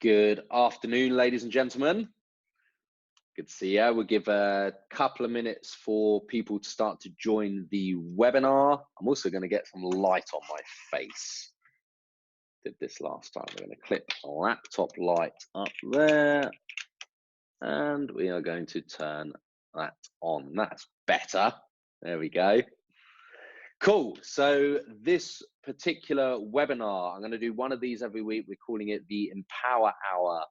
Good afternoon, ladies and gentlemen. Good to see you. We'll give a couple of minutes for people to start to join the webinar. I'm also going to get some light on my face. Did this last time. We're going to clip laptop light up there. And we are going to turn that on. That's better. There we go. Cool. So this particular webinar, I'm going to do one of these every week. We're calling it the Empower Hour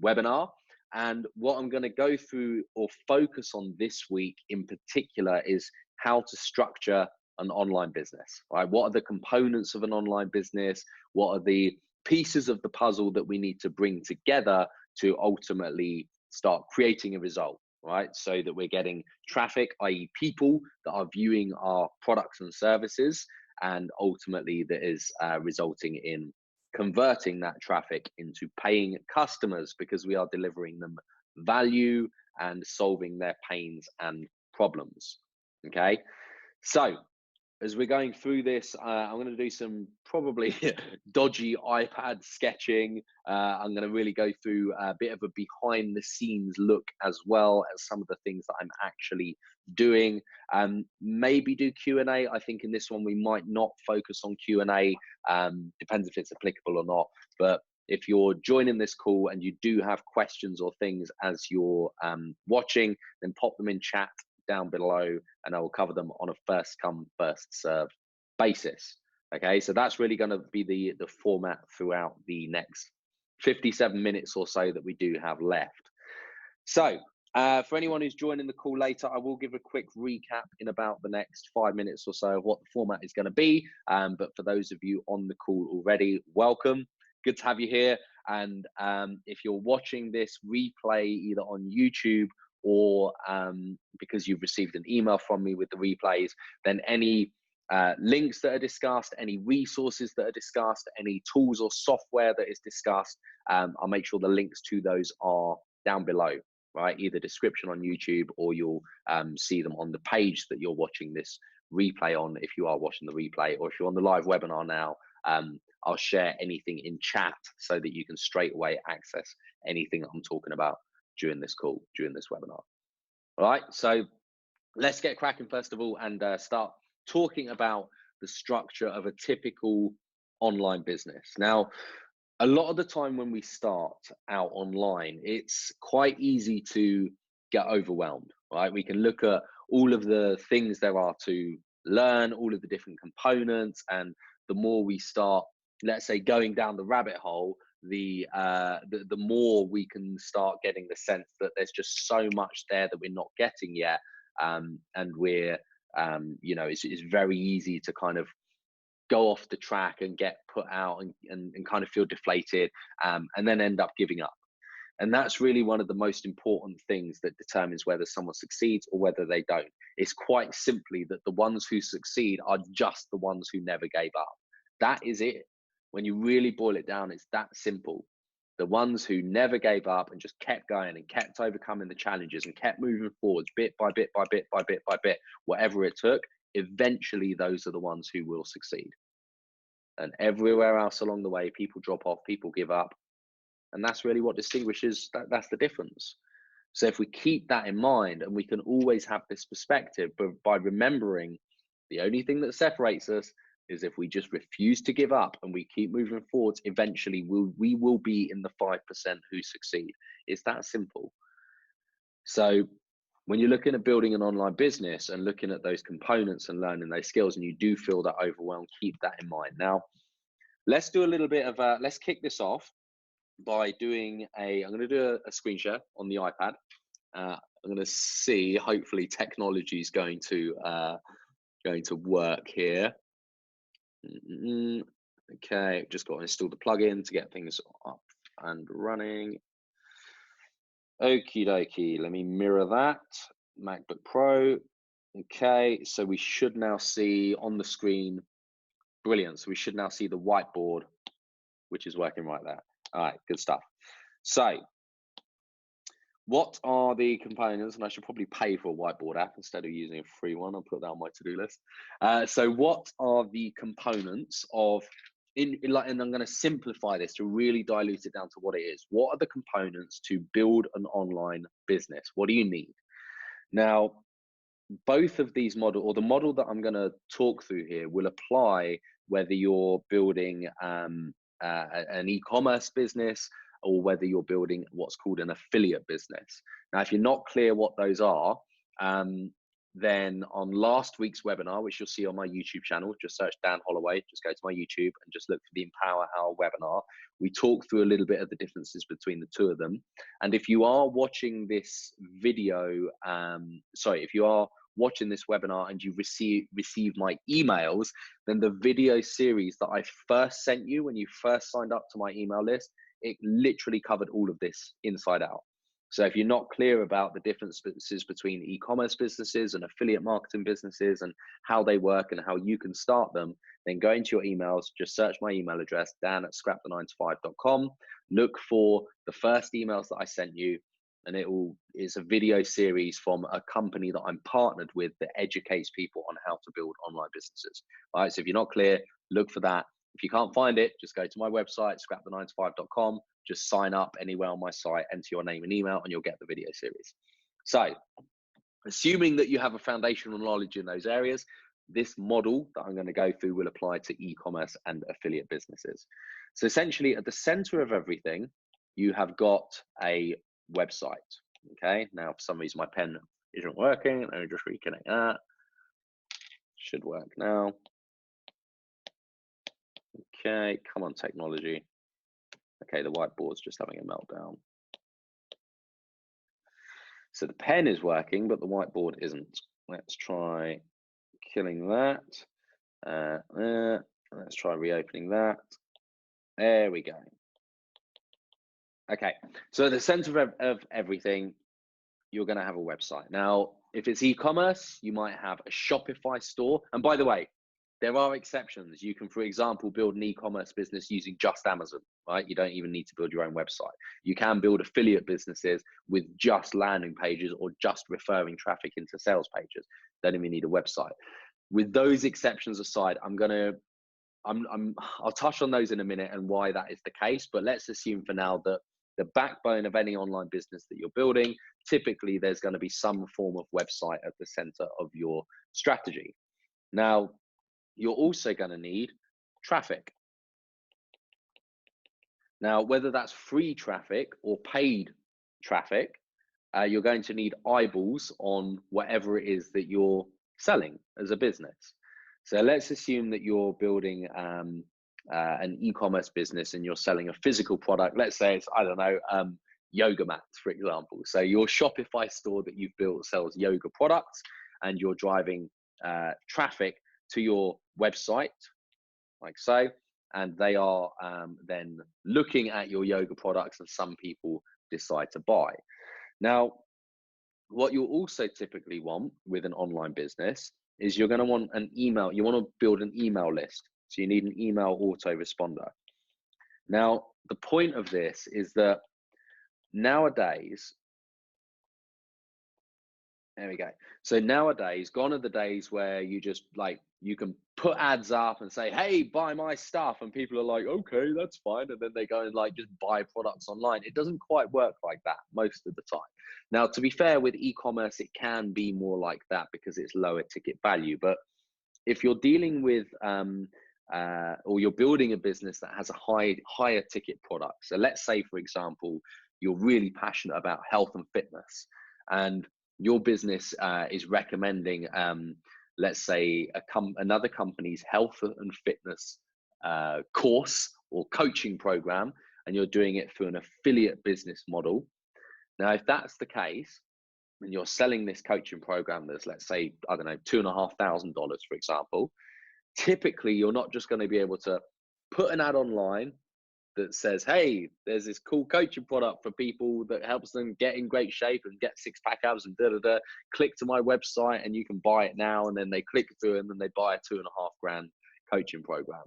webinar. And what I'm going to go through or focus on this week in particular is how to structure an online business, right? What are the components of an online business? What are the pieces of the puzzle that we need to bring together to ultimately start creating a result, right? So that we're getting traffic, i.e. people that are viewing our products and services, and ultimately that is resulting in converting that traffic into paying customers because we are delivering them value and solving their pains and problems. Okay, so as we're going through this, I'm going to do some probably dodgy iPad sketching. I'm going to really go through a bit of a behind the scenes look as well as some of the things that I'm actually doing. Maybe do Q&A. I think in this one we might not focus on Q&A. Depends if it's applicable or not. But if you're joining this call and you do have questions or things as you're watching, then pop them in chat down below and I will cover them on a first come first serve basis. Okay, so that's really going to be the format throughout the next 57 minutes or so that we do have left. So for anyone who's joining the call later, I will give a quick recap in about the next 5 minutes or so of what the format is going to be. But for those of you on the call already, welcome. Good to have you here. And if you're watching this replay either on YouTube or because you've received an email from me with the replays, then any links that are discussed, any resources that are discussed, any tools or software that is discussed, I'll make sure the links to those are down below, right? Either description on YouTube or you'll see them on the page that you're watching this replay on if you are watching the replay, or if you're on the live webinar now, I'll share anything in chat so that you can straight away access anything that I'm talking about during this call, during this webinar. All right, so let's get cracking first of all and start talking about the structure of a typical online business. Now, a lot of the time when we start out online, it's quite easy to get overwhelmed, right? We can look at all of the things there are to learn, all of the different components, and the more we start, let's say, going down the rabbit hole, the more we can start getting the sense that there's just so much there that we're not getting yet, and we're it's very easy to kind of go off the track and get put out and kind of feel deflated, and then end up giving up. And that's really one of the most important things that determines whether someone succeeds or whether they don't. It's quite simply that the ones who succeed are just the ones who never gave up. That is it. When you really boil it down, it's that simple. The ones who never gave up and just kept going and kept overcoming the challenges and kept moving forwards bit by bit by bit by bit by bit, whatever it took, eventually those are the ones who will succeed. And everywhere else along the way, people drop off, people give up. And that's really what distinguishes, that's the difference. So if we keep that in mind, and we can always have this perspective, but by remembering the only thing that separates us is if we just refuse to give up and we keep moving forwards, eventually we will be in the 5% who succeed. It's that simple. So when you're looking at building an online business and looking at those components and learning those skills, and you do feel that overwhelmed, keep that in mind. Now, let's do a little bit of let's kick this off by doing I'm going to do a screen share on the iPad. I'm going to see, hopefully technology is going to work here. Okay, just got to install the plugin to get things up and running. Okie dokie, let me mirror that. MacBook Pro. Okay, so we should now see on the screen, brilliant. So we should now see the whiteboard, which is working right there. All right, good stuff. So what are the components? And I should probably pay for a whiteboard app instead of using a free one. I'll put that on my to-do list. So what are the components of and I'm going to simplify this to really dilute it down to what it is. What are the components to build an online business? What do you need? Now, both of these or the model that I'm going to talk through here will apply whether you're building an e-commerce business or whether you're building what's called an affiliate business. Now, if you're not clear what those are, then on last week's webinar, which you'll see on my YouTube channel, just search Dan Holloway, just go to my YouTube and just look for the Empower Hour webinar. We talk through a little bit of the differences between the two of them. And if you are watching this video, if you are watching this webinar and you receive my emails, then the video series that I first sent you when you first signed up to my email list, it literally covered all of this inside out. So if you're not clear about the differences between e-commerce businesses and affiliate marketing businesses and how they work and how you can start them, then go into your emails, just search my email address, dan@scrapthe9to5.com, look for the first emails that I sent you, and it's a video series from a company that I'm partnered with that educates people on how to build online businesses. All right, so if you're not clear, look for that. If you can't find it, just go to my website, scrapthe9to5.com, just sign up anywhere on my site, enter your name and email, and you'll get the video series. So, assuming that you have a foundational knowledge in those areas, this model that I'm going to go through will apply to e-commerce and affiliate businesses. So essentially, at the center of everything, you have got a website. Okay, now for some reason my pen isn't working. Let me just reconnect that. Should work now. Okay, come on, technology. Okay, the whiteboard's just having a meltdown. So the pen is working, but the whiteboard isn't. Let's try killing that. Let's try reopening that. There we go. Okay, so at the center of everything, you're going to have a website. Now, if it's e-commerce, you might have a Shopify store. And by the way, there are exceptions. You can, for example, build an e-commerce business using just Amazon, right? You don't even need to build your own website. You can build affiliate businesses with just landing pages or just referring traffic into sales pages. Don't even need a website. With those exceptions aside, I'll touch on those in a minute and why that is the case. But let's assume for now that the backbone of any online business that you're building, typically there's going to be some form of website at the center of your strategy. Now, you're also going to need traffic. Now, whether that's free traffic or paid traffic, you're going to need eyeballs on whatever it is that you're selling as a business. So let's assume that you're building an e-commerce business and you're selling a physical product. Let's say it's, I don't know, yoga mats, for example. So your Shopify store that you've built sells yoga products, and you're driving traffic to your website, like so, and they are then looking at your yoga products, and some people decide to buy. Now, what you'll also typically want with an online business is you're going to want an email. You want to build an email list. So you need an email autoresponder. Now, the point of this is that nowadays, there we go. So nowadays, gone are the days where you just you can put ads up and say, hey, buy my stuff. And people are like, okay, that's fine. And then they go and just buy products online. It doesn't quite work like that most of the time. Now, to be fair, with e-commerce, it can be more like that because it's lower ticket value. But if you're dealing with, or you're building a business that has a higher ticket product. So let's say, for example, you're really passionate about health and fitness, and your business is recommending, let's say, another company's health and fitness course or coaching program, and you're doing it through an affiliate business model. Now, if that's the case, and you're selling this coaching program that's, let's say, I don't know, $2,500, for example, typically you're not just going to be able to put an ad online that says, hey, there's this cool coaching product for people that helps them get in great shape and get six-pack abs and da-da-da. Click to my website and you can buy it now. And then they click through and then they buy a $2,500 coaching program.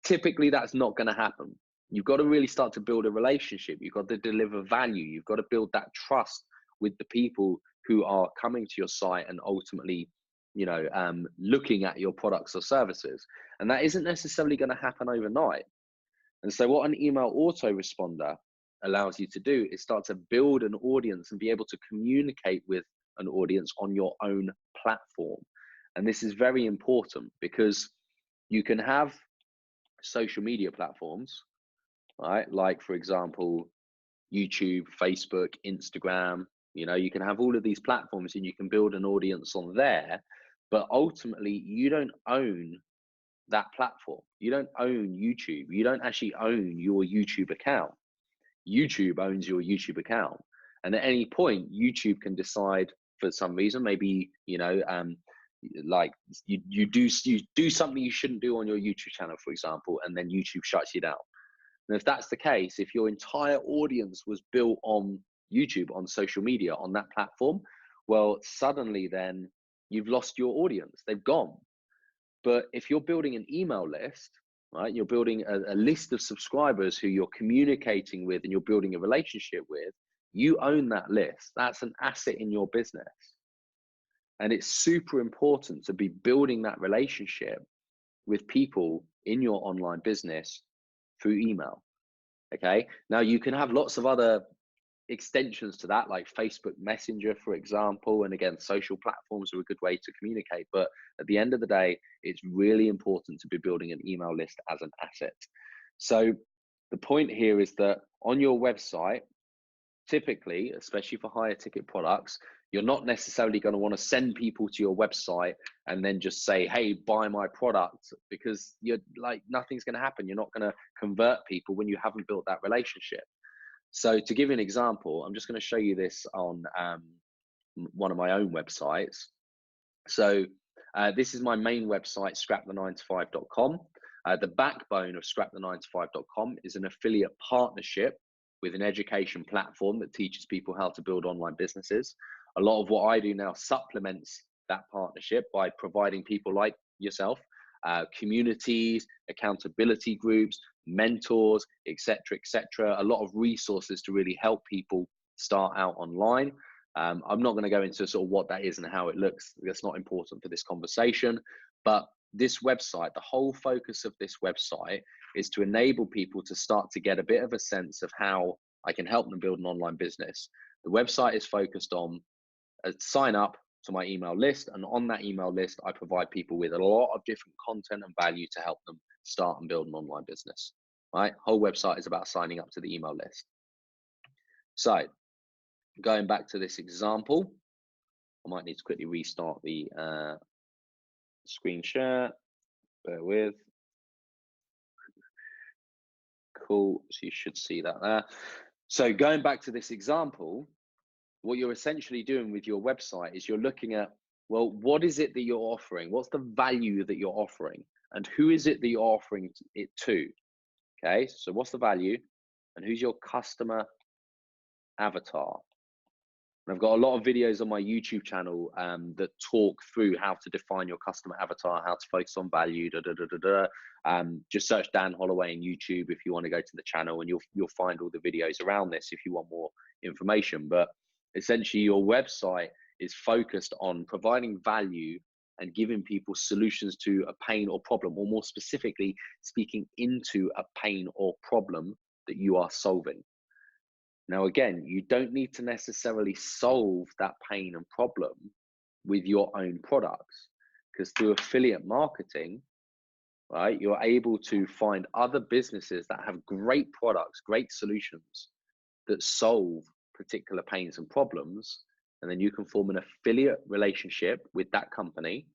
Typically, that's not going to happen. You've got to really start to build a relationship. You've got to deliver value. You've got to build that trust with the people who are coming to your site and ultimately looking at your products or services. And that isn't necessarily going to happen overnight. And so what an email autoresponder allows you to do is start to build an audience and be able to communicate with an audience on your own platform. And this is very important because you can have social media platforms, right? Like, for example, YouTube, Facebook, Instagram. You can have all of these platforms and you can build an audience on there, but ultimately you don't own that platform. You don't own YouTube. You don't actually own your YouTube account. YouTube owns your YouTube account. And at any point, YouTube can decide for some reason, maybe, like you do something you shouldn't do on your YouTube channel, for example, and then YouTube shuts you down. And if that's the case, if your entire audience was built on YouTube, on social media, on that platform, well, suddenly then you've lost your audience. They've gone. But if you're building an email list, right, you're building a list of subscribers who you're communicating with and you're building a relationship with, you own that list. That's an asset in your business. And it's super important to be building that relationship with people in your online business through email. Okay. Now you can have lots of other extensions to that, like Facebook Messenger, for example. And again, social platforms are a good way to communicate. But at the end of the day, it's really important to be building an email list as an asset. So the point here is that on your website, typically, especially for higher ticket products, you're not necessarily going to want to send people to your website and then just say, hey, buy my product, because you're like, nothing's going to happen. You're not going to convert people when you haven't built that relationship. So to give you an example, I'm just going to show you this on one of my own websites. So this is my main website, scrapthe9to5.com. The backbone of scrapthe9to5.com is an affiliate partnership with an education platform that teaches people how to build online businesses. A lot of what I do now supplements that partnership by providing people like yourself communities, accountability groups, mentors, etc., a lot of resources to really help people start out online. I'm not going to go into sort of what that is and how it looks. That's not important for this conversation. But this website, the whole focus of this website is to enable people to start to get a bit of a sense of how I can help them build an online business. The website is focused on sign up to my email list, and on that email list I provide people with a lot of different content and value to help them start and build an online business. Right, whole website is about signing up to the email list. So going back to this example, I might need to quickly restart the screen share, bear with. Cool, so you should see that there. So going back to this example, what you're essentially doing with your website is you're looking at, well, what is it that you're offering? What's the value that you're offering? And who is it that you're offering it to? Okay, so what's the value? And who's your customer avatar? And I've got a lot of videos on my YouTube channel that talk through how to define your customer avatar, how to focus on value, just search Dan Holloway in YouTube if you want to go to the channel, and you'll find all the videos around this if you want more information. But essentially your website is focused on providing value and giving people solutions to a pain or problem, or more specifically, speaking into a pain or problem that you are solving. Now, again, you don't need to necessarily solve that pain and problem with your own products, because through affiliate marketing, right, you're able to find other businesses that have great products, great solutions that solve particular pains and problems. And then you can form an affiliate relationship with that company,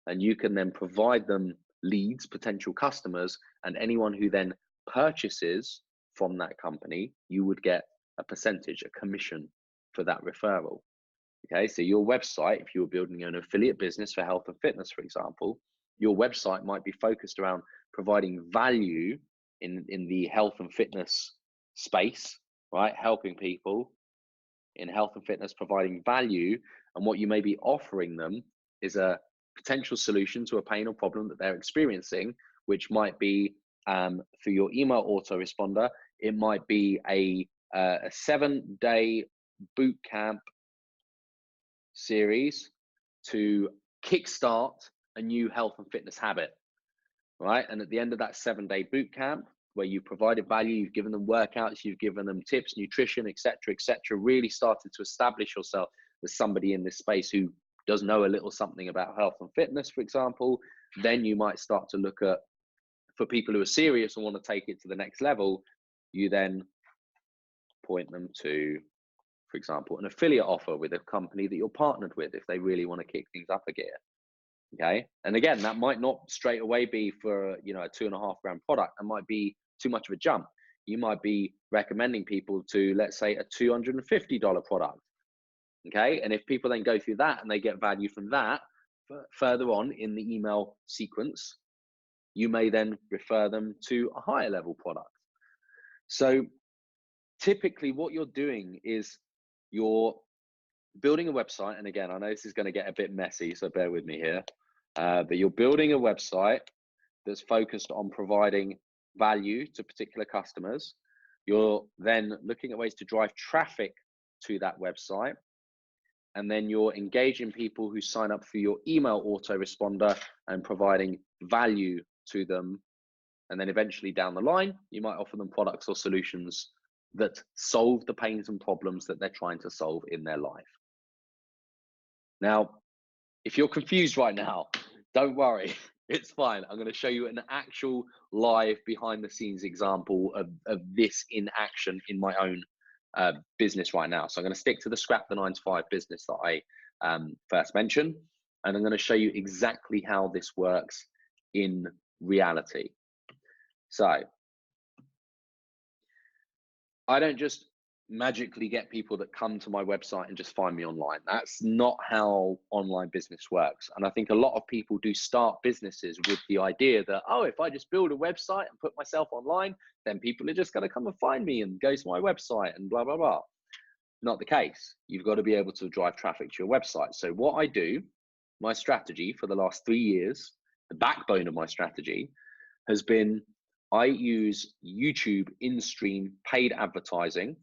and you can then provide them leads, potential customers, and anyone who then purchases from that company, you would get a percentage, a commission for that referral. Okay, so your website, if you were building an affiliate business for health and fitness, for example, your website might be focused around providing value in the health and fitness space, right? Helping people in health and fitness, providing value. And what you may be offering them is a potential solution to a pain or problem that they're experiencing, which might be through your email autoresponder. It might be a 7-day boot camp series to kickstart a new health and fitness habit, right? And at the end of that 7-day boot camp, where you provided value, you've given them workouts, you've given them tips, nutrition, etc., really started to establish yourself as somebody in this space who does know a little something about health and fitness, for example, then you might start to look at, for people who are serious and want to take it to the next level, you then point them to, for example, an affiliate offer with a company that you're partnered with if they really want to kick things up a gear. Okay. And again, that might not straight away be for, a $2.5 product. That might be too much of a jump. You might be recommending people to, let's say, a $250 product. Okay. And if people then go through that and they get value from that, further on in the email sequence, you may then refer them to a higher level product. So typically what you're doing is you're building a website. And again, I know this is going to get a bit messy, so bear with me here. But you're building a website that's focused on providing value to particular customers. You're then looking at ways to drive traffic to that website. And then you're engaging people who sign up through your email autoresponder and providing value to them. And then eventually down the line, you might offer them products or solutions that solve the pains and problems that they're trying to solve in their life. Now, if you're confused right now, don't worry, it's fine. I'm going to show you an actual live behind the scenes example of this in action in my own business right now. So I'm going to stick to the scrap the 9-to-5 business that I first mentioned, and I'm going to show you exactly how this works in reality. So I don't just magically get people that come to my website and just find me online. That's not how online business works. And I think a lot of people do start businesses with the idea that, oh, if I just build a website and put myself online, then people are just going to come and find me and go to my website and blah, blah, blah. Not the case. You've got to be able to drive traffic to your website. So what I do, my strategy for the last 3 years, the backbone of my strategy has been I use YouTube in-stream paid advertising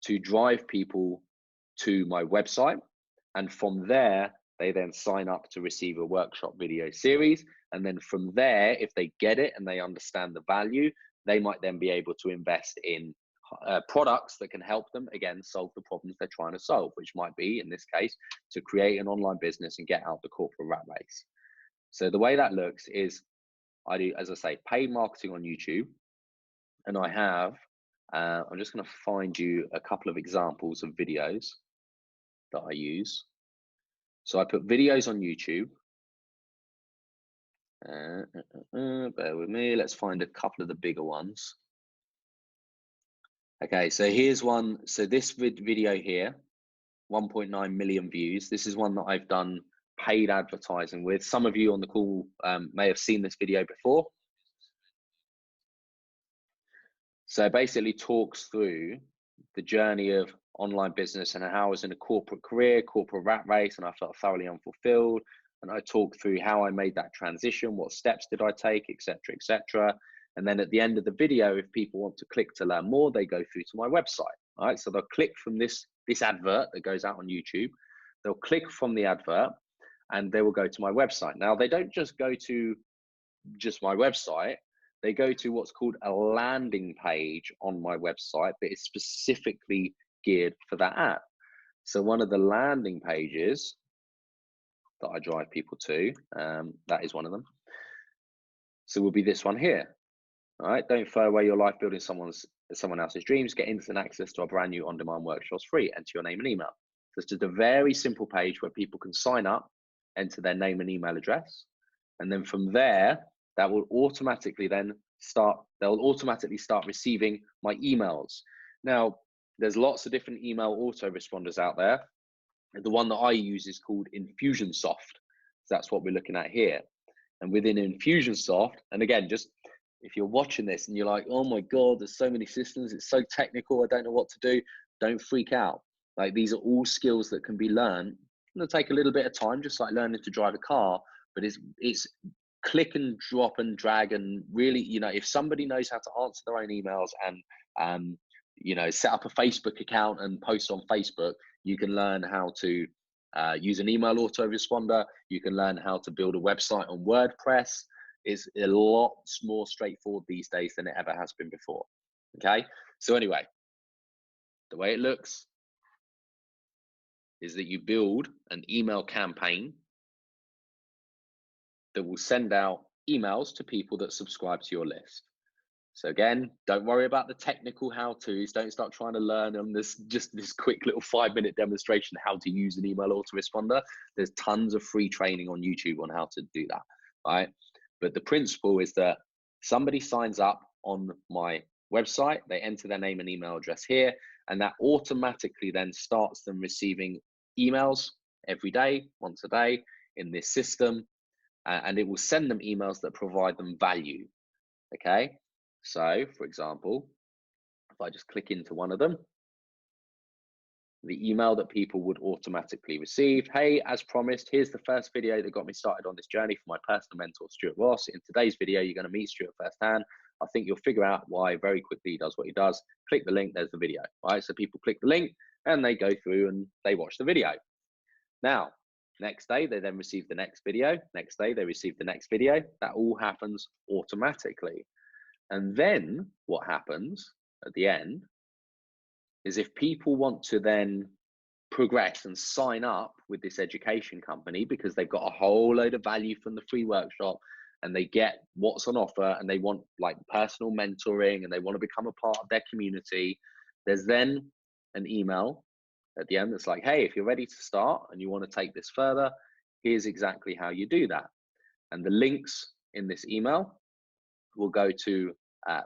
to drive people to my website. And from there, they then sign up to receive a workshop video series. And then from there, if they get it and they understand the value, they might then be able to invest in products that can help them, again, solve the problems they're trying to solve, which might be, in this case, to create an online business and get out the corporate rat race. So the way that looks is I do, as I say, paid marketing on YouTube. And I have, I'm just going to find you a couple of examples of videos that I use. So I put videos on YouTube. Bear with me. Let's find a couple of the bigger ones. Okay, so here's one. So this video here, 1.9 million views. This is one that I've done paid advertising with. Some of you on the call may have seen this video before. So it basically talks through the journey of online business and how I was in a corporate career, corporate rat race, and I felt thoroughly unfulfilled. And I talk through how I made that transition, what steps did I take, etc., etc. And then at the end of the video, if people want to click to learn more, they go through to my website. All right, so they'll click from this advert that goes out on YouTube. They'll click from the advert, and they will go to my website. Now, they don't just go to just my website. They go to what's called a landing page on my website that is specifically geared for that ad. So one of the landing pages that I drive people to, that is one of them. So will be this one here. All right, don't throw away your life building someone else's dreams. Get instant access to our brand new on-demand workshops free. Enter your name and email. So it's just a very simple page where people can sign up, enter their name and email address, and then from there, that will automatically then they'll automatically start receiving my emails. Now, there's lots of different email autoresponders out there. The one that I use is called Infusionsoft. So that's what we're looking at here. And within Infusionsoft, and again, just if you're watching this and you're like, oh my God, there's so many systems, it's so technical, I don't know what to do, don't freak out. Like, these are all skills that can be learned. It'll take a little bit of time, just like learning to drive a car, but it's click and drop and drag. And really, if somebody knows how to answer their own emails and set up a Facebook account and post on Facebook, you can learn how to use an email autoresponder. You can learn how to build a website on WordPress. It's a lot more straightforward these days than it ever has been before. Okay, so anyway, the way it looks is that you build an email campaign that will send out emails to people that subscribe to your list. So again, don't worry about the technical how-tos. Don't start trying to learn on this quick little 5-minute demonstration how to use an email autoresponder. There's tons of free training on YouTube on how to do that, right? But the principle is that somebody signs up on my website, they enter their name and email address here, and that automatically then starts them receiving emails every day, once a day in this system, and it will send them emails that provide them value, okay? So, for example, if I just click into one of them, the email that people would automatically receive, hey, as promised, here's the first video that got me started on this journey for my personal mentor, Stuart Ross. In today's video, you're going to meet Stuart firsthand. I think you'll figure out why very quickly he does what he does. Click the link, there's the video, right? So people click the link and they go through and they watch the video. Now, next day, they then receive the next video. Next day, they receive the next video. That all happens automatically. And then what happens at the end is if people want to then progress and sign up with this education company because they've got a whole load of value from the free workshop and they get what's on offer and they want like personal mentoring and they want to become a part of their community, there's then an email at the end that's like, hey, if you're ready to start and you want to take this further, here's exactly how you do that. And the links in this email will go to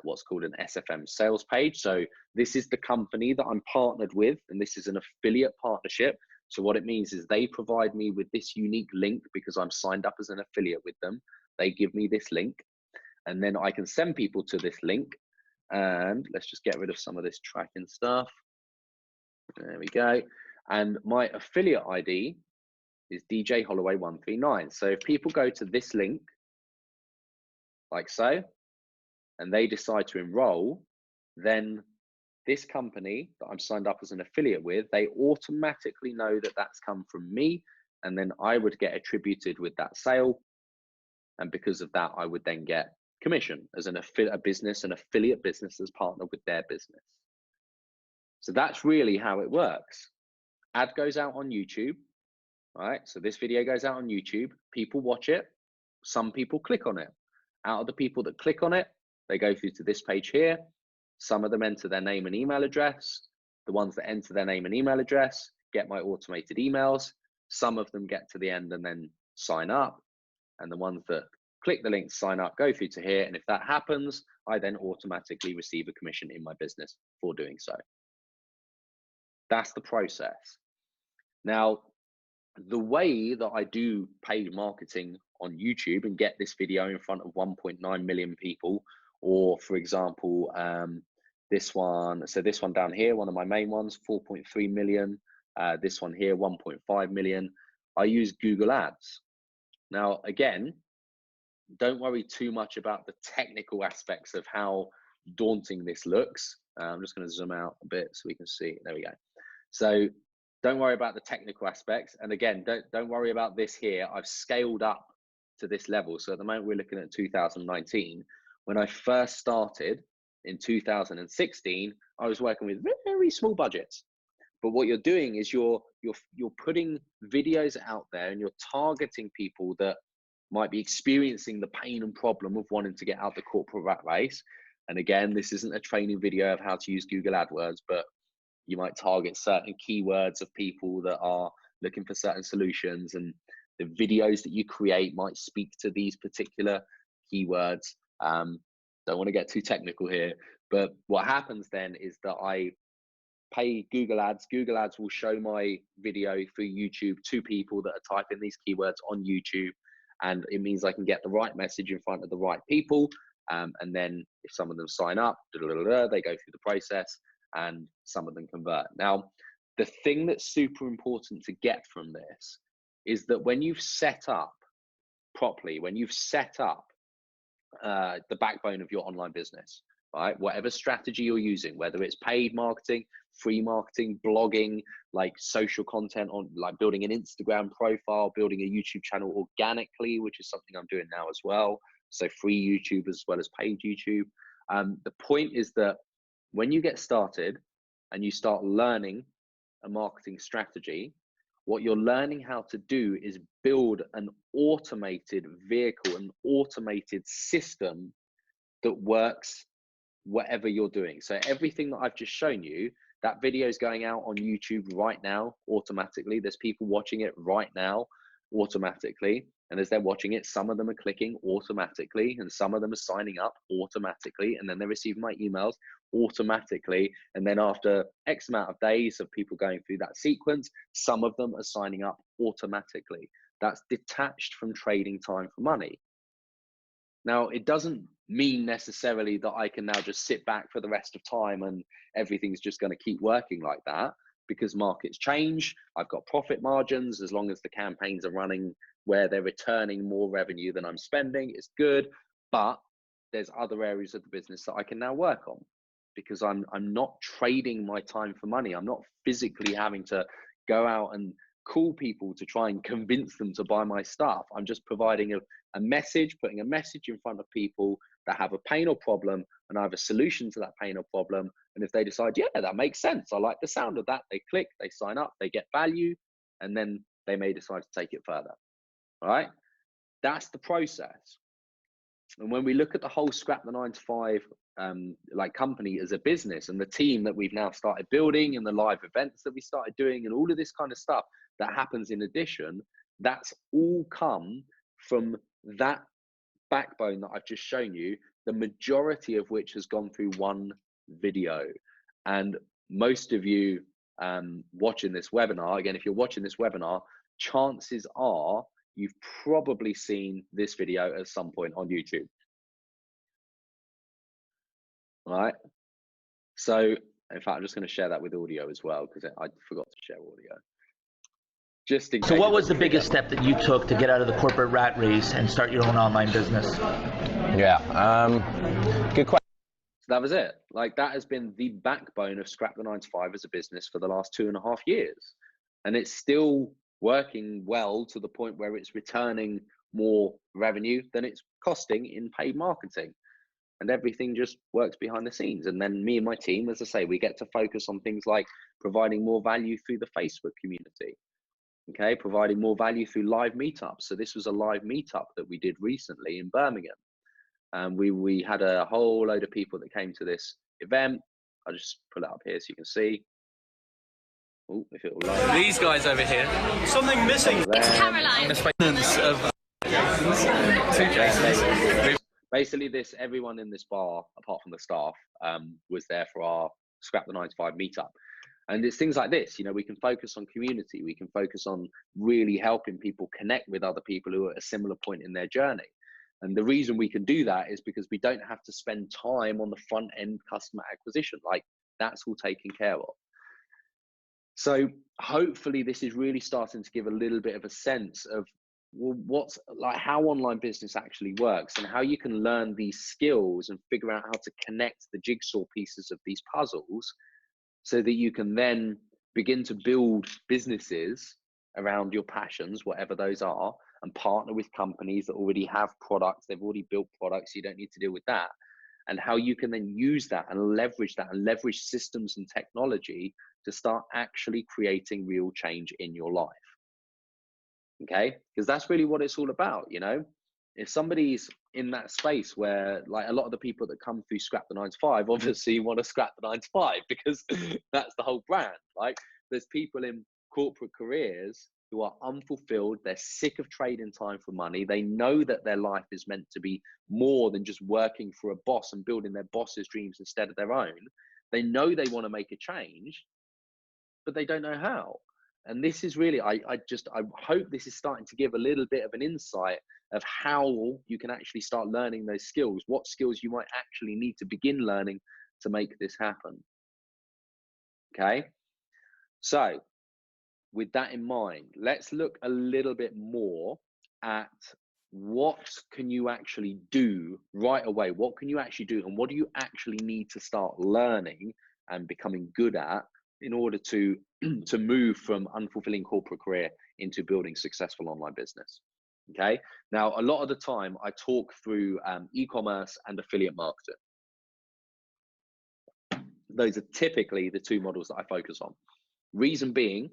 what's called an SFM sales page. So this is the company that I'm partnered with, and this is an affiliate partnership. So what it means is they provide me with this unique link because I'm signed up as an affiliate with them. They give me this link, and then I can send people to this link. And let's just get rid of some of this tracking stuff. There we go. And my affiliate ID is DJ Holloway 139. So if people go to this link, like so, and they decide to enroll, then this company that I'm signed up as an affiliate with, they automatically know that that's come from me, and then I would get attributed with that sale. And because of that, I would then get commission as an affiliate business, an affiliate business as partner with their business. So that's really how it works. Ad goes out on YouTube, right? So this video goes out on YouTube, people watch it, some people click on it. Out of the people that click on it, they go through to this page here. Some of them enter their name and email address. The ones that enter their name and email address get my automated emails. Some of them get to the end and then sign up. And the ones that click the link, sign up, go through to here. And if that happens, I then automatically receive a commission in my business for doing so. That's the process. Now, the way that I do paid marketing on YouTube and get this video in front of 1.9 million people, or for example, this one, so this one down here, one of my main ones, 4.3 million, this one here, 1.5 million, I use Google Ads. Now, again, don't worry too much about the technical aspects of how daunting this looks. I'm just going to zoom out a bit so we can see. There we go. So don't worry about the technical aspects. And again, don't worry about this here. I've scaled up to this level. So at the moment we're looking at 2019. When I first started in 2016, I was working with very small budgets. But what you're doing is you're putting videos out there and you're targeting people that might be experiencing the pain and problem of wanting to get out the corporate rat race. And again, this isn't a training video of how to use Google AdWords, but you might target certain keywords of people that are looking for certain solutions, and the videos that you create might speak to these particular keywords. Don't want to get too technical here, but what happens then is that I pay Google Ads. Google Ads will show my video through YouTube to people that are typing these keywords on YouTube, and it means I can get the right message in front of the right people. And then if some of them sign up, they go through the process, and some of them convert. Now, the thing that's super important to get from this is that when you've set up properly, when you've set up the backbone of your online business, right? Whatever strategy you're using, whether it's paid marketing, free marketing, blogging, like social content on like building an Instagram profile, building a YouTube channel organically, which is something I'm doing now as well. So free YouTube as well as paid YouTube. The point is that when you get started and you start learning a marketing strategy, what you're learning how to do is build an automated vehicle, an automated system that works whatever you're doing. So everything that I've just shown you, that video is going out on YouTube right now automatically. There's people watching it right now automatically. And as they're watching it, some of them are clicking automatically and some of them are signing up automatically. And then they're receiving my emails automatically. And then after X amount of days of people going through that sequence, some of them are signing up automatically. That's detached from trading time for money. Now, it doesn't mean necessarily that I can now just sit back for the rest of time and everything's just going to keep working like that, because markets change. I've got profit margins. As long as the campaigns are running where they're returning more revenue than I'm spending, it's good. But there's other areas of the business that I can now work on, because I'm not trading my time for money. I'm not physically having to go out and call people to try and convince them to buy my stuff. I'm just providing a message, putting a message in front of people that have a pain or problem, and I have a solution to that pain or problem. And if they decide, yeah, that makes sense, I like the sound of that, they click, they sign up, they get value, and then they may decide to take it further. All right, that's the process. And when we look at the whole Scrap the 9 to 5 like company as a business, and the team that we've now started building, and the live events that we started doing, and all of this kind of stuff that happens in addition, that's all come from that backbone that I've just shown you, the majority of which has gone through one video. And most of you watching this webinar, again, if you're watching this webinar, chances are you've probably seen this video at some point on YouTube. All right. So in fact, I'm just going to share that with audio as well, because I forgot to share audio. Just in case. So what was the biggest step that you took to get out of the corporate rat race and start your own online business? Yeah, good question. So that was it. Like, that has been the backbone of Scrap the 9 to 5 as a business for the last 2.5 years. And it's still working well to the point where it's returning more revenue than it's costing in paid marketing. And everything just works behind the scenes. And then me and my team, as I say, we get to focus on things like providing more value through the Facebook community. Okay, providing more value through live meetups. So this was a live meetup that we did recently in Birmingham. We had a whole load of people that came to this event. I'll just pull it up here so you can see. Oh, if it will load. These guys over here. Something missing. It's Caroline. Basically, everyone in this bar, apart from the staff, was there for our Scrap the 9 to 5 meetup. And it's things like this, you know, we can focus on community. We can focus on really helping people connect with other people who are at a similar point in their journey. And the reason we can do that is because we don't have to spend time on the front end customer acquisition. Like, that's all taken care of. So hopefully this is really starting to give a little bit of a sense of, well, what's like how online business actually works, and how you can learn these skills and figure out how to connect the jigsaw pieces of these puzzles, so that you can then begin to build businesses around your passions, whatever those are, and partner with companies that already have products. They've already built products. You don't need to deal with that. And how you can then use that and leverage systems and technology to start actually creating real change in your life. Okay? Because that's really what it's all about, you know? If somebody's in that space where, like, a lot of the people that come through Scrap the 9 to 5 obviously want to scrap the 9 to 5, because that's the whole brand. Like, there's people in corporate careers who are unfulfilled. They're sick of trading time for money. They know that their life is meant to be more than just working for a boss and building their boss's dreams instead of their own. They know they want to make a change, but they don't know how. And this is really, I hope this is starting to give a little bit of an insight of how you can actually start learning those skills, what skills you might actually need to begin learning to make this happen. Okay, so with that in mind, let's look a little bit more at what can you actually do right away? What can you actually do? And what do you actually need to start learning and becoming good at in order to, to move from unfulfilling corporate career into building successful online business? Okay. Now, a lot of the time I talk through e-commerce and affiliate marketing. Those are typically the two models that I focus on. Reason being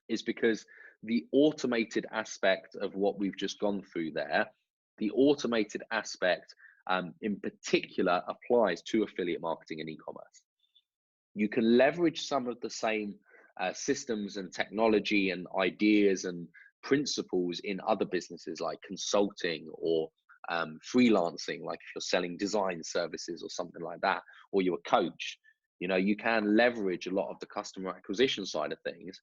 is because the automated aspect of what we've just gone through there, the automated aspect in particular applies to affiliate marketing and e-commerce. You can leverage some of the same systems and technology and ideas and principles in other businesses like consulting or freelancing, like if you're selling design services or something like that, or you're a coach. You know, you can leverage a lot of the customer acquisition side of things,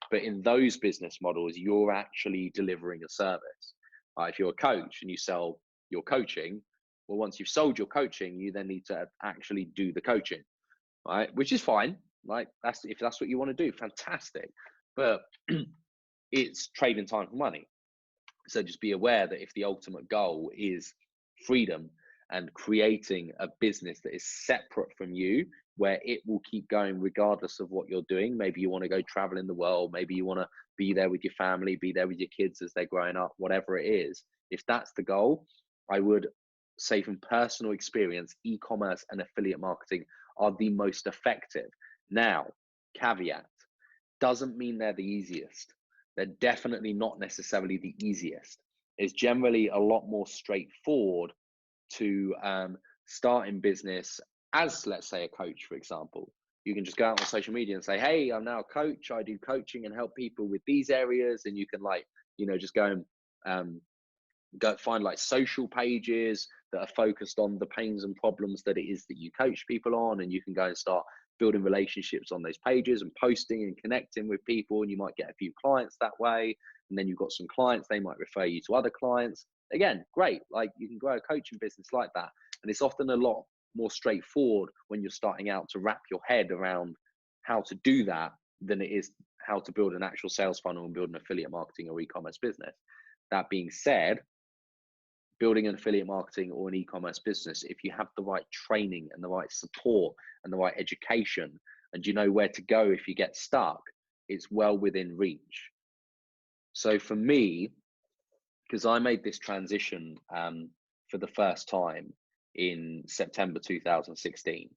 but in those business models, you're actually delivering a service. If you're a coach and you sell your coaching, well, once you've sold your coaching, you then need to actually do the coaching, right? Which is fine. Like if that's what you want to do, fantastic. But it's trading time for money. So just be aware that if the ultimate goal is freedom and creating a business that is separate from you, where it will keep going regardless of what you're doing. Maybe you want to go travel in the world. Maybe you want to be there with your family, be there with your kids as they're growing up, whatever it is. If that's the goal, I would say from personal experience, e-commerce and affiliate marketing are the most effective. Now, caveat, doesn't mean they're the easiest. They're definitely not necessarily the easiest. It's generally a lot more straightforward to start in business as, let's say, a coach, for example. You can just go out on social media and say, hey, I'm now a coach. I do coaching and help people with these areas. And you can just go and go find like social pages that are focused on the pains and problems that it is that you coach people on. And you can go and start building relationships on those pages and posting and connecting with people. And you might get a few clients that way. And then you've got some clients, they might refer you to other clients. Again, great. Like you can grow a coaching business like that. And it's often a lot more straightforward when you're starting out to wrap your head around how to do that than it is how to build an actual sales funnel and build an affiliate marketing or e-commerce business. That being said, building an affiliate marketing or an e-commerce business, if you have the right training and the right support and the right education, and you know where to go if you get stuck, it's well within reach. So for me, because I made this transition for the first time in September 2016,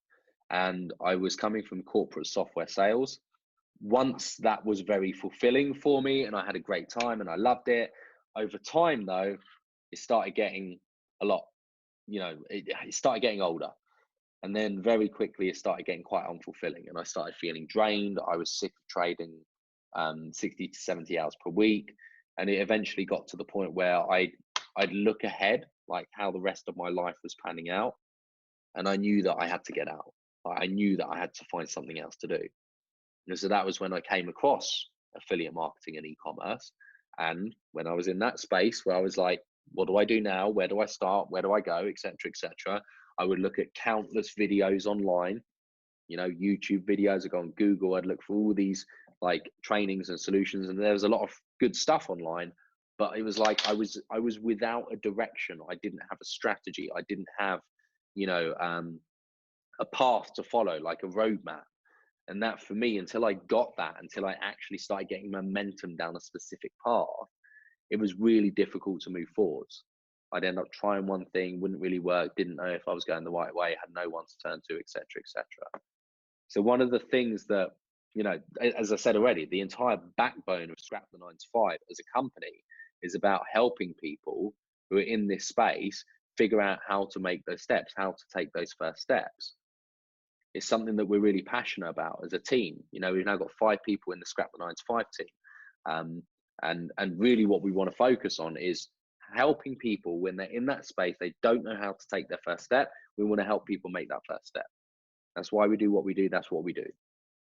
and I was coming from corporate software sales. Once that was very fulfilling for me and I had a great time and I loved it. Over time though, it started getting a lot, it started getting older. And then very quickly it started getting quite unfulfilling and I started feeling drained. I was sick of trading 60 to 70 hours per week. And it eventually got to the point where I'd look ahead, like how the rest of my life was panning out. And I knew that I had to get out. I knew that I had to find something else to do. And so that was when I came across affiliate marketing and e-commerce. And when I was in that space where I was like, what do I do now? Where do I start? Where do I go? Et cetera, et cetera. I would look at countless videos online, YouTube videos. I'd go on Google. I'd look for all these like trainings and solutions. And there was a lot of good stuff online, but it was like I was without a direction. I didn't have a strategy. I didn't have, a path to follow, like a roadmap. And that for me, until I got that, until I actually started getting momentum down a specific path, it was really difficult to move forwards. I'd end up trying one thing, wouldn't really work, didn't know if I was going the right way, had no one to turn to, et cetera, et cetera. So one of the things that, as I said already, the entire backbone of Scrap the 9 to 5 as a company is about helping people who are in this space figure out how to make those steps, how to take those first steps. It's something that we're really passionate about as a team. We've now got 5 people in the Scrap the 9 to 5 team. And really what we want to focus on is helping people when they're in that space, they don't know how to take their first step. We want to help people make that first step. That's why we do what we do. That's what we do.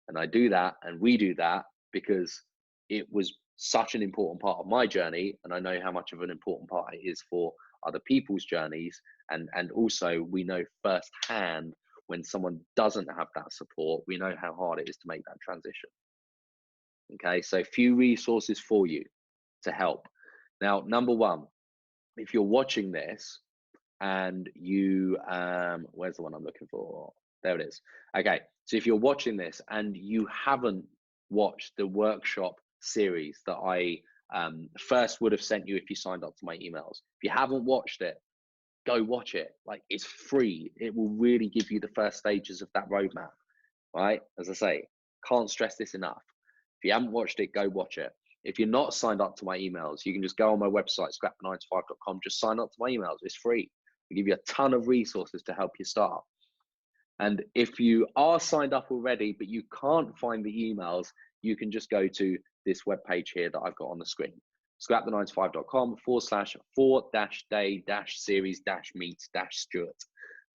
And I do that and we do that because it was such an important part of my journey. And I know how much of an important part it is for other people's journeys. And also we know firsthand when someone doesn't have that support, we know how hard it is to make that transition. Okay, so a few resources for you to help. Now, number one, if you're watching this and you, where's the one I'm looking for? There it is. Okay, so if you're watching this and you haven't watched the workshop series that I first would have sent you if you signed up to my emails, if you haven't watched it, go watch it. Like, it's free. It will really give you the first stages of that roadmap, right? As I say, can't stress this enough. If you haven't watched it, go watch it. If you're not signed up to my emails, you can just go on my website, scrapthe9to5.com, just sign up to my emails. It's free. We give you a ton of resources to help you start. And if you are signed up already, but you can't find the emails, you can just go to this webpage here that I've got on the screen, scrapthe9to5.com/4-day-series-meet-Stuart.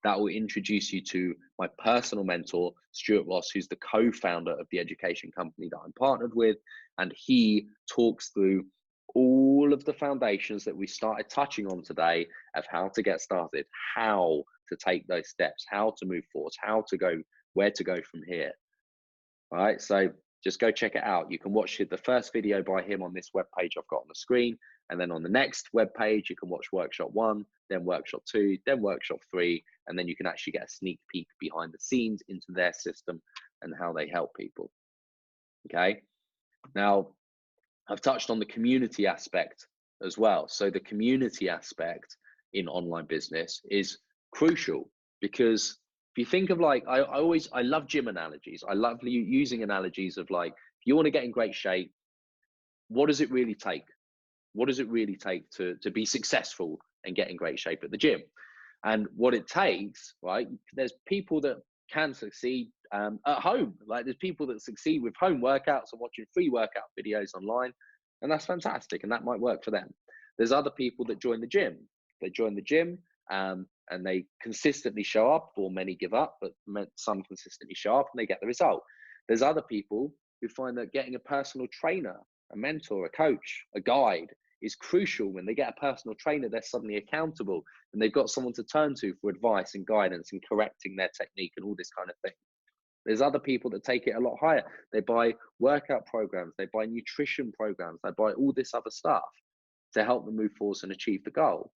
That will introduce you to my personal mentor, Stuart Ross, who's the co-founder of the education company that I'm partnered with. And he talks through all of the foundations that we started touching on today of how to get started, how to take those steps, how to move forward, how to go, where to go from here. All right, so just go check it out. You can watch the first video by him on this webpage I've got on the screen, and then on the next webpage you can watch workshop 1, then workshop 2, then workshop 3, and then you can actually get a sneak peek behind the scenes into their system and how they help people. Okay, now I've touched on the community aspect as well. So the community aspect in online business is crucial, because if you think of, like, I love gym analogies. I love using analogies of, like, if you want to get in great shape, what does it really take? What does it really take to be successful and get in great shape at the gym? And what it takes, right? There's people that can succeed at home. Like, there's people that succeed with home workouts and watching free workout videos online, and that's fantastic, and that might work for them. There's other people that join the gym. They join the gym and they consistently show up, or many give up, but some consistently show up and they get the result. There's other people who find that getting a personal trainer, a mentor, a coach, a guide is crucial. When they get a personal trainer, they're suddenly accountable and they've got someone to turn to for advice and guidance and correcting their technique and all this kind of thing. There's other people that take it a lot higher. They buy workout programs, they buy nutrition programs, they buy all this other stuff to help them move forward and achieve the goal.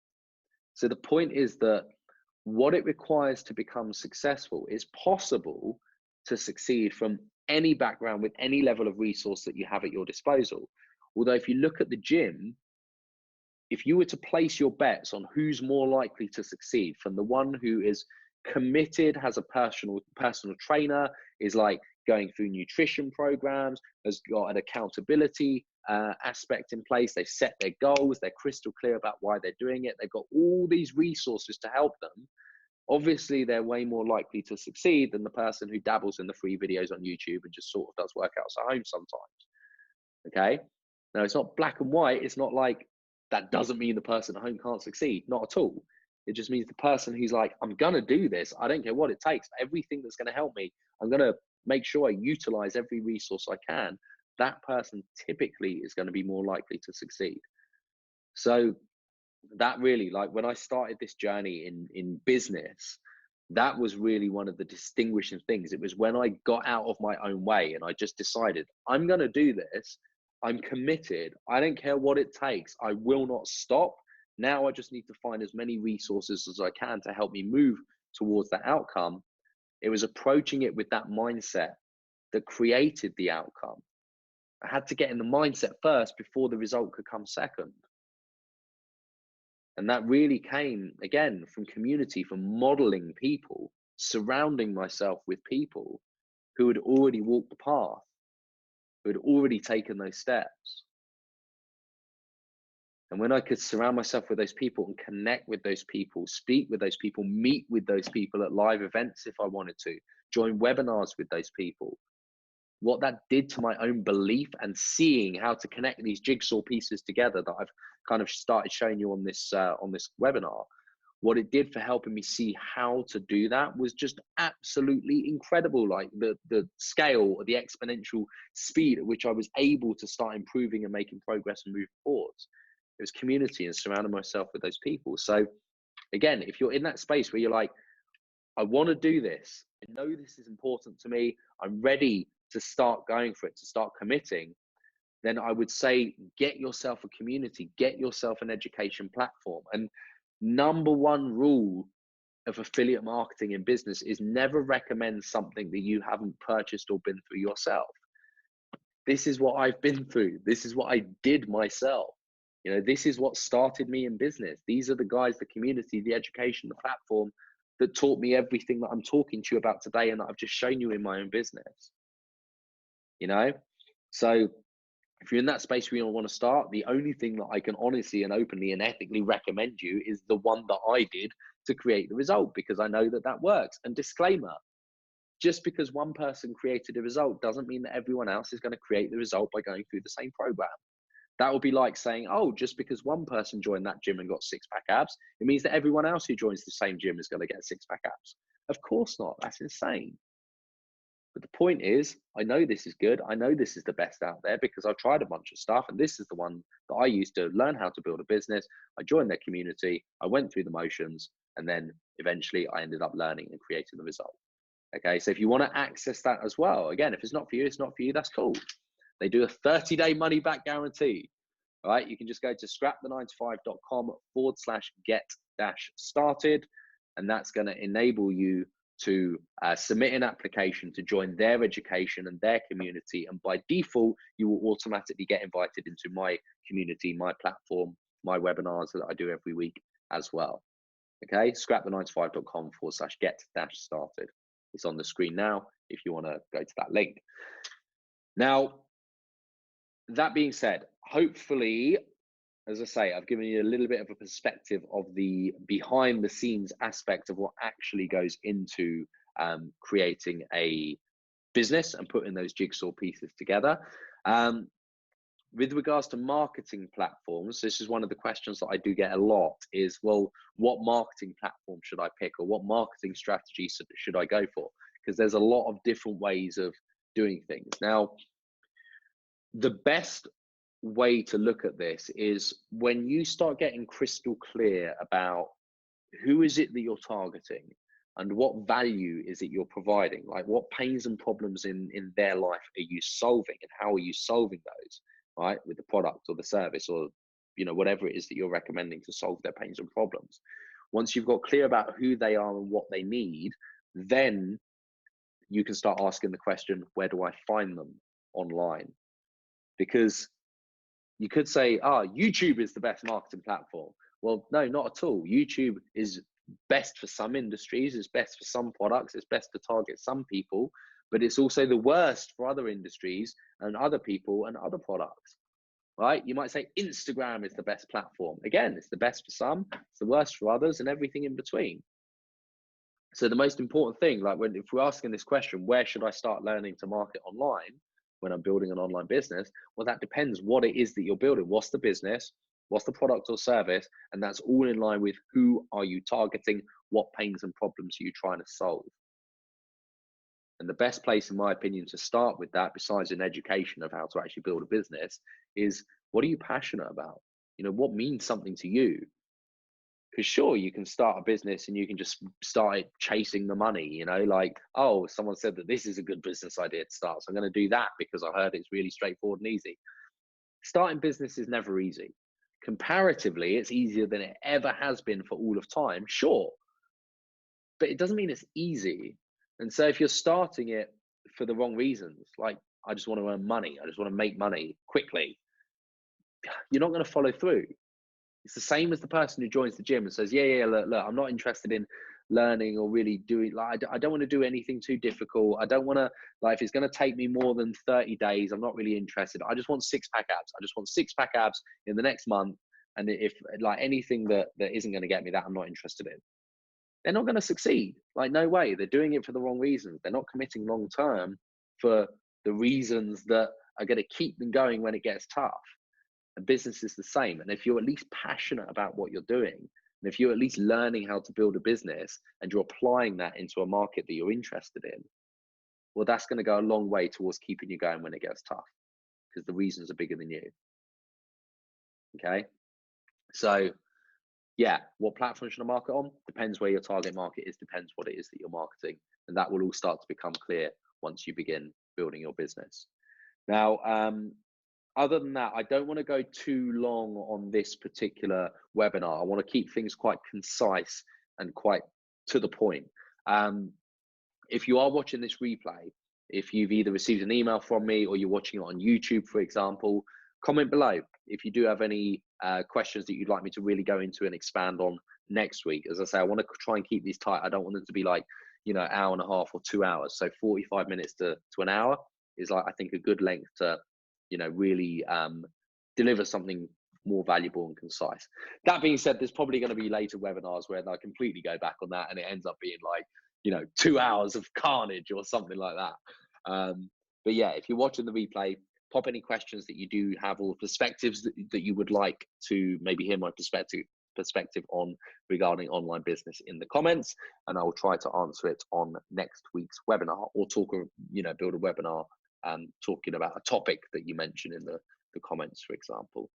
So the point is that what it requires to become successful is possible to succeed from any background with any level of resource that you have at your disposal. Although if you look at the gym, if you were to place your bets on who's more likely to succeed, from the one who is committed, has a personal trainer, is like going through nutrition programs, has got an accountability aspect in place, they've set their goals, they're crystal clear about why they're doing it, they've got all these resources to help them, obviously they're way more likely to succeed than the person who dabbles in the free videos on YouTube and just sort of does workouts at home sometimes. Okay, now it's not black and white. It's not like that doesn't mean the person at home can't succeed, not at all. It just means the person who's like, I'm gonna do this, I don't care what it takes, everything that's gonna help me, I'm gonna make sure I utilize every resource I can, that person typically is going to be more likely to succeed. So that really, like, when I started this journey in business, that was really one of the distinguishing things. It was when I got out of my own way and I just decided, I'm going to do this, I'm committed, I don't care what it takes, I will not stop. Now I just need to find as many resources as I can to help me move towards that outcome. It was approaching it with that mindset that created the outcome. I had to get in the mindset first before the result could come second. And that really came, again, from community, from modeling people, surrounding myself with people who had already walked the path, who had already taken those steps. And when I could surround myself with those people and connect with those people, speak with those people, meet with those people at live events if I wanted to, join webinars with those people, what that did to my own belief and seeing how to connect these jigsaw pieces together that I've kind of started showing you on this webinar, what it did for helping me see how to do that was just absolutely incredible. Like the scale, the exponential speed at which I was able to start improving and making progress and moving forwards. It was community and surrounding myself with those people. So again, if you're in that space where you're like, I want to do this, I know this is important to me, I'm ready to start going for it, to start committing, then I would say get yourself a community, get yourself an education platform. And number one rule of affiliate marketing in business is never recommend something that you haven't purchased or been through yourself. This is what I've been through. This is what I did myself. You know, this is what started me in business. These are the guys, the community, the education, the platform that taught me everything that I'm talking to you about today and that I've just shown you in my own business. You know, so if you're in that space where you want to start, the only thing that I can honestly and openly and ethically recommend you is the one that I did to create the result, because I know that that works. And disclaimer, just because one person created a result doesn't mean that everyone else is going to create the result by going through the same program. That would be like saying, oh, just because one person joined that gym and got six-pack abs, it means that everyone else who joins the same gym is going to get six-pack abs. Of course not. That's insane. But the point is, I know this is good. I know this is the best out there because I've tried a bunch of stuff, and this is the one that I used to learn how to build a business. I joined their community. I went through the motions, and then eventually I ended up learning and creating the result. Okay, so if you want to access that as well, again, if it's not for you, it's not for you, that's cool. They do a 30-day money back guarantee. All right, you can just go to scrapthe9to5.com/get-started, and that's going to enable you to submit an application to join their education and their community. And by default, you will automatically get invited into my community, my platform, my webinars that I do every week as well. Okay, scrapthe9to5.com/get-started. It's on the screen now if you want to go to that link. Now, that being said, hopefully, as I say, I've given you a little bit of a perspective of the behind the scenes aspect of what actually goes into creating a business and putting those jigsaw pieces together. With regards to marketing platforms, this is one of the questions that I do get a lot is, well, what marketing platform should I pick, or what marketing strategy should I go for? Because there's a lot of different ways of doing things. Now, the best way to look at this is when you start getting crystal clear about who is it that you're targeting and what value is it you're providing, like what pains and problems in their life are you solving, and how are you solving those, right, with the product or the service, or you know, whatever it is that you're recommending to solve their pains and problems. Once you've got clear about who they are and what they need, then you can start asking the question, where do I find them online? Because you could say, YouTube is the best marketing platform. Well, no, not at all. YouTube is best for some industries, it's best for some products, it's best to target some people, but it's also the worst for other industries and other people and other products, right? You might say Instagram is the best platform. Again, it's the best for some, it's the worst for others, and everything in between. So the most important thing, like if we're asking this question, where should I start learning to market online when I'm building an online business? Well, that depends what it is that you're building. What's the business? What's the product or service? And that's all in line with who are you targeting? What pains and problems are you trying to solve? And the best place, in my opinion, to start with that, besides an education of how to actually build a business, is what are you passionate about? You know, what means something to you? Because sure, you can start a business and you can just start chasing the money, you know, like, oh, someone said that this is a good business idea to start, so I'm going to do that because I heard it's really straightforward and easy. Starting business is never easy. Comparatively, it's easier than it ever has been for all of time, sure, but it doesn't mean it's easy. And so if you're starting it for the wrong reasons, like I just want to earn money, I just want to make money quickly, you're not going to follow through. It's the same as the person who joins the gym and says, yeah, look, I'm not interested in learning or really doing, like, I don't want to do anything too difficult. I don't want to, like, if it's going to take me more than 30 days, I'm not really interested. I just want six-pack abs. I just want six-pack abs in the next month. And if like anything that isn't going to get me that, I'm not interested in. They're not going to succeed. Like, no way. They're doing it for the wrong reasons. They're not committing long-term for the reasons that are going to keep them going when it gets tough. And business is the same. And if you're at least passionate about what you're doing, and if you're at least learning how to build a business and you're applying that into a market that you're interested in, well, that's going to go a long way towards keeping you going when it gets tough, because the reasons are bigger than you. Okay. So yeah, what platform should I market on? Depends where your target market is, depends what it is that you're marketing. And that will all start to become clear once you begin building your business. Now, other than that, I don't want to go too long on this particular webinar. I want to keep things quite concise and quite to the point. If you are watching this replay, if you've either received an email from me or you're watching it on YouTube, for example, comment below if you do have any questions that you'd like me to really go into and expand on next week. As I say, I want to try and keep these tight. I don't want them to be like, you know, hour and a half or 2 hours. So 45 minutes to an hour is, like, I think, a good length to, you know, really deliver something more valuable and concise. That being said, there's probably going to be later webinars where I completely go back on that and it ends up being like, you know, 2 hours of carnage or something like that. But yeah, if you're watching the replay, pop any questions that you do have or perspectives that you would like to maybe hear my perspective on regarding online business in the comments, and I will try to answer it on next week's webinar, or talk, you know, build a webinar talking about a topic that you mentioned in the comments, for example.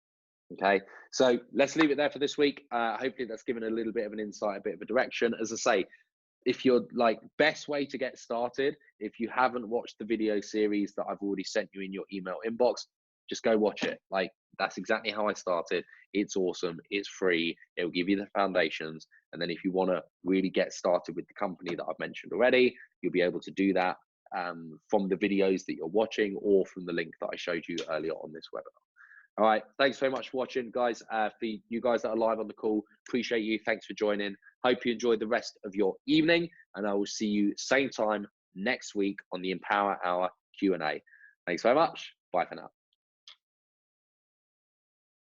Okay, so let's leave it there for this week. Hopefully that's given a little bit of an insight, a bit of a direction. As I say, if you're like, best way to get started, if you haven't watched the video series that I've already sent you in your email inbox, just go watch it. Like, that's exactly how I started. It's awesome. It's free. It will give you the foundations. And then if you want to really get started with the company that I've mentioned already, you'll be able to do that from the videos that you're watching or from the link that I showed you earlier on this webinar. All right, thanks very much for watching, guys. For you guys that are live on the call, appreciate you. Thanks for joining. Hope you enjoyed the rest of your evening, and I will see you same time next week on the Empower Hour Q&A. Thanks very much. Bye for now.